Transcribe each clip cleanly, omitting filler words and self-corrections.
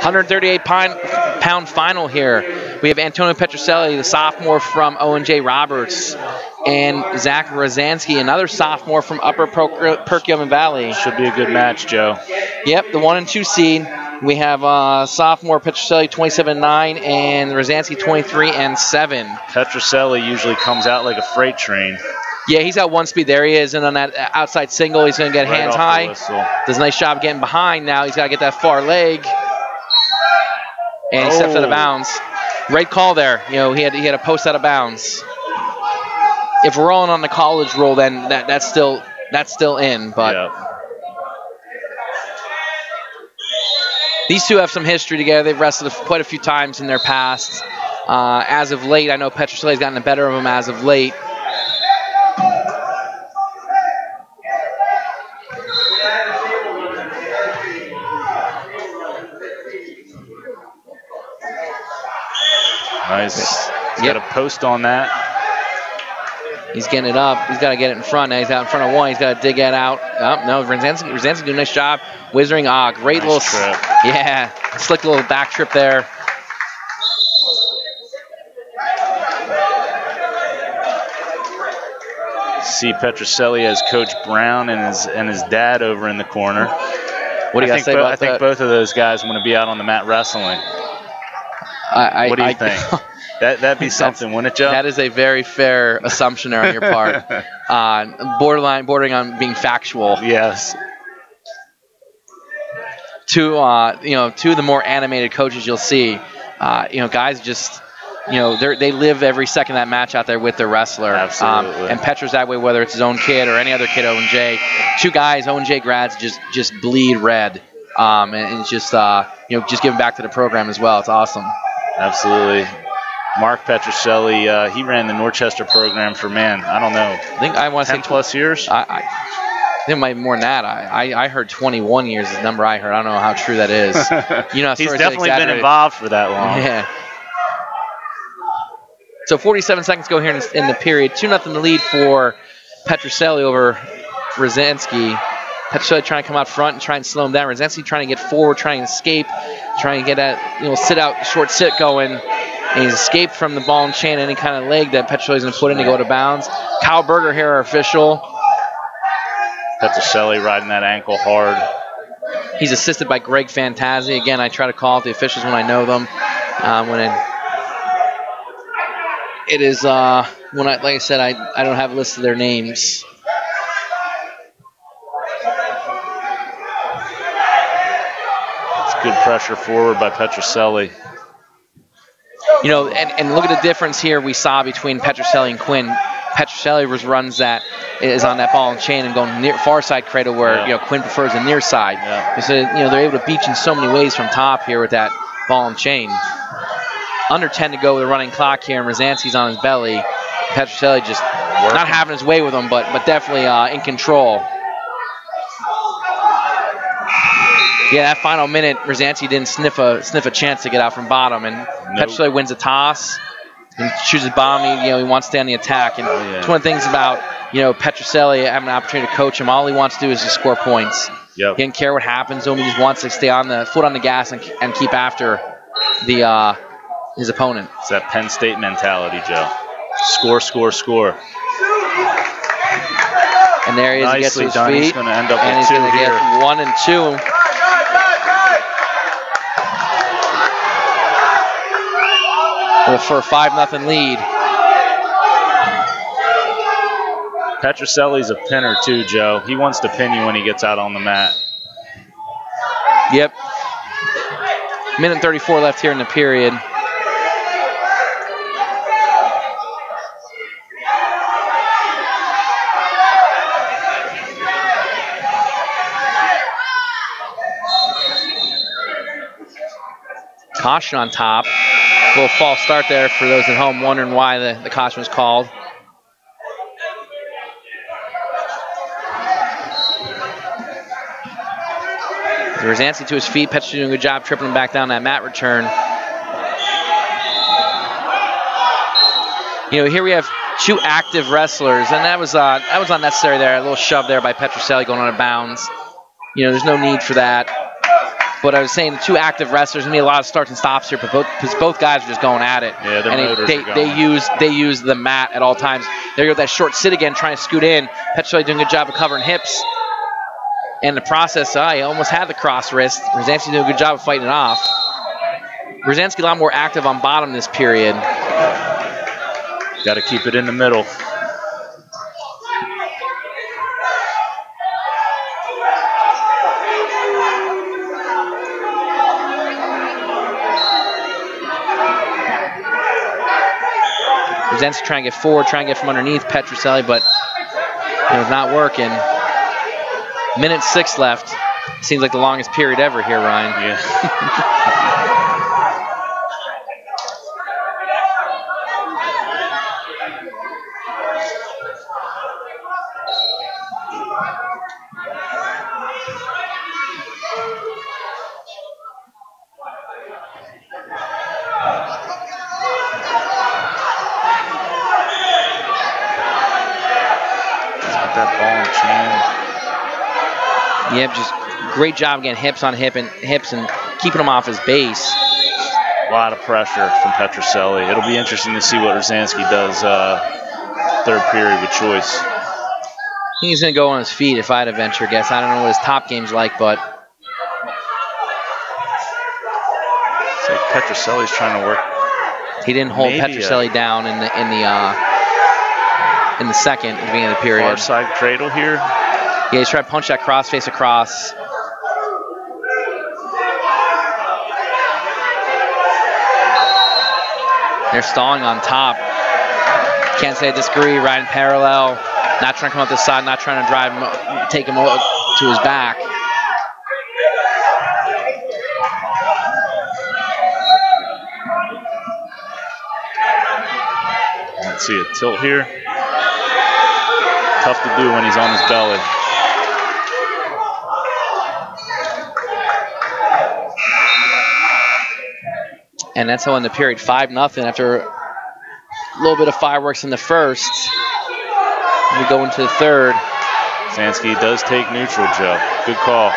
138-pound final here. We have Antonio Petrucelli, the sophomore from Owen J. Roberts, and Zach Rozanski, another sophomore from Upper Perkiomen Valley. Should be a good match, Joe. Yep, the 1 and 2 seed. We have sophomore Petrucelli 27-9 and Rozanski 23-7. Petrucelli usually comes out like a freight train. Yeah, he's got one speed. There he is, and on that outside single, he's going to get hands high. Does a nice job getting behind now. He's got to get that far leg. And he steps out of bounds. Great call there. You know, he had a post out of bounds. If we're rolling on the college rule, then that's still in. But yeah. These two have some history together. They've wrestled quite a few times in their past. As of late, I know Petrucelli's gotten the better of him as of late. Nice. He's got a post on that. He's getting it up. He's got to get it in front. Now he's out in front of one. He's got to dig it out. Oh, no, Rozanski doing a nice job. Wizarding. Great nice little trip. Yeah, slick little back trip there. See Petrucelli as Coach Brown and his dad over in the corner. What do you got to say about that? I think both of those guys want to be out on the mat wrestling. What do you think? That'd be something, wouldn't it, Joe? That is a very fair assumption on your part. Bordering on being factual. Yes. Two of the more animated coaches you'll see. Guys just, they live every second of that match out there with their wrestler. Absolutely. And Petra's that way, whether it's his own kid or any other kid, Owen J. Two guys, Owen J. grads, just bleed red. And it's just, just giving back to the program as well. It's awesome. Absolutely. Mark Petrucelli, he ran the Norchester program for, I don't know. I think I want to say 10+ years. I think it might be more than that. I heard 21 years is the number I heard. I don't know how true that is. He's definitely been involved for that long. Yeah. So 47 seconds go here in the period. 2-0 lead for Petrucelli over Rozanski. Petrucelli trying to come out front and try and slow him down. Rozanski trying to get forward, trying to escape, trying to get that sit out, short sit going. And he's escaped from the ball and chain, any kind of leg that Petrucelli's going to put in to go to bounds. Kyle Berger here, our official. Petrucelli riding that ankle hard. He's assisted by Greg Fantazzi. Again, I try to call out the officials when I know them. It is like I said, I don't have a list of their names. It's good pressure forward by Petrucelli. And look at the difference here we saw between Petrucelli and Quinn. Petrucelli runs that is on that ball and chain and going near far side cradle where Quinn prefers the near side. Yeah. So they're able to beat you in so many ways from top here with that ball and chain. Under 10 to go with a running clock here, and Rozanski's on his belly. Petrucelli just not having his way with him, but definitely in control. Yeah, that final minute, Rozanski didn't sniff a chance to get out from bottom, and Petrucelli wins a toss and chooses bomb. He wants to stay on the attack, and it's one of the things about Petrucelli having an opportunity to coach him. All he wants to do is just score points. Yep. He didn't care what happens. He just wants to stay on the foot on the gas and keep after his opponent. It's that Penn State mentality, Joe. Score, score, score. And there he is. He gets to his feet. He's going to end up and with he's going to get 1 and 2. For a 5-0 lead. Petrucelli's a pinner too, Joe. He wants to pin you when he gets out on the mat. Yep. Minute and 34 left here in the period. Caution on top. A little false start there for those at home wondering why the caution was called. Rozanski to his feet. Petrucelli doing a good job tripping him back down that mat return. Here we have two active wrestlers, and that was unnecessary there. A little shove there by Petrucelli going out of bounds. There's no need for that. But I was saying the two active wrestlers, need a lot of starts and stops here, because both guys are just going at it. Yeah, their motors are going. They use the mat at all times. There you go, that short sit again, trying to scoot in. Petrucelli doing a good job of covering hips. And the process, he almost had the cross wrist. Rozanski doing a good job of fighting it off. Rozanski a lot more active on bottom this period. Got to keep it in the middle. Rozanski trying to get forward, trying to get from underneath Petrucelli, but it was not working. Minute 6 left. Seems like the longest period ever here, Ryan. Yeah. Yep, just great job getting hips on hips and keeping him off his base. A lot of pressure from Petrucelli. It'll be interesting to see what Rozanski does third period with choice. I think he's going to go on his feet if I had a venture guess. I don't know what his top game's like, but it's like Petrucelli's trying to work. He didn't hold Petrucelli down in the second at the beginning of the period. Far side cradle here. Yeah, he's trying to punch that crossface across. They're stalling on top. Can't say I disagree. Riding parallel. Not trying to come up the side. Not trying to drive him, take him to his back. Let's see a tilt here. Tough to do when he's on his belly. And that's how in the period 5-0 after a little bit of fireworks in the first. We go into the third. Rozanski does take neutral, Joe. Good call.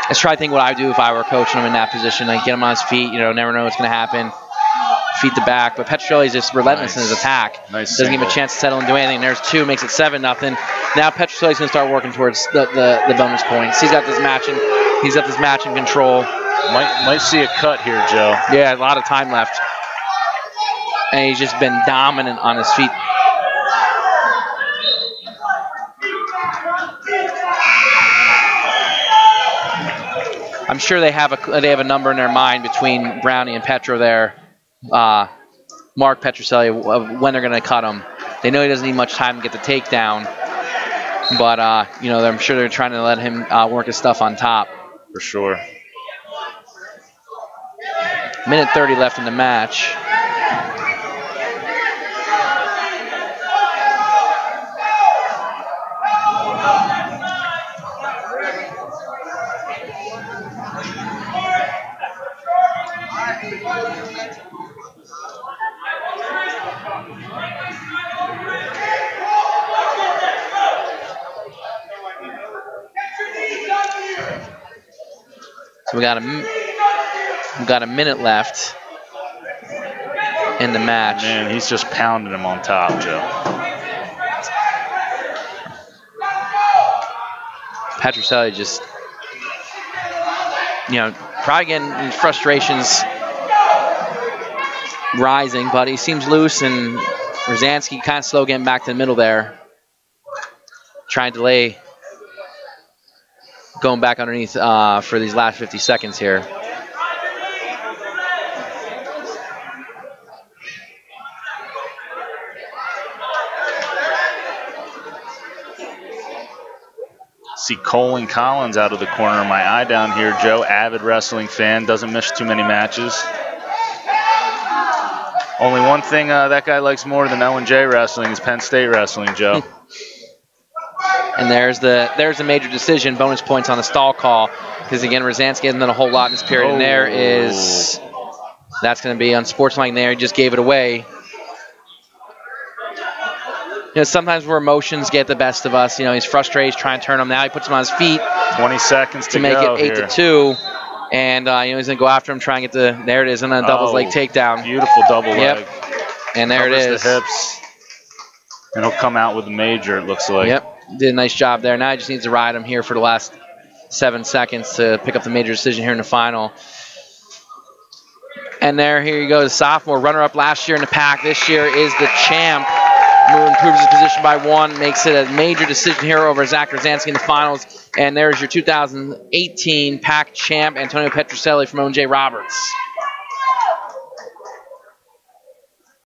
Let's try to think what I would do if I were coaching him in that position. Like get him on his feet, never know what's going to happen. Feet to back, but Petrucelli's just relentless in his attack. Doesn't give him a chance to settle and do anything. There's 2, makes it 7-0. Now Petrucelli's going to start working towards the bonus points. He's got this match in control. Might see a cut here, Joe. Yeah, a lot of time left. And he's just been dominant on his feet. I'm sure they have a number in their mind between Brownie and Petro there. Mark Petrucelli of when they're going to cut him. They know he doesn't need much time to get the takedown, but I'm sure they're trying to let him work his stuff on top. For sure. Minute 30 left in the match. So we got a minute left in the match. Man, he's just pounding him on top, Joe. Petrucelli just, probably getting his frustrations rising, but he seems loose, and Rozanski kind of slow getting back to the middle there. Trying to delay going back underneath for these last 50 seconds here. See Colin Collins out of the corner of my eye down here, Joe. Avid wrestling fan, doesn't miss too many matches. Only one thing that guy likes more than L&J wrestling is Penn State wrestling, Joe. And there's the major decision, bonus points on the stall call, because again, Rozanski hasn't done a whole lot in this period. And that's going to be unsportsmanlike there. He just gave it away. sometimes where emotions get the best of us. He's frustrated. He's trying to turn him now. He puts him on his feet. 20 seconds to make go it 8-2. And he's going to go after him, try and get there it is, and then a doubles leg takedown. Beautiful double leg. And there Covers it is. The hips. And he'll come out with a major, it looks like. Yep. Did a nice job there. Now he just needs to ride him here for the last 7 seconds to pick up the major decision here in the final. And here you go, the sophomore, runner-up last year in the pack. This year is the champ. Improves his position by 1, makes it a major decision here over Zach Rozanski in the finals. And there's your 2018 pack champ, Antonio Petrucelli from Owen J. Roberts.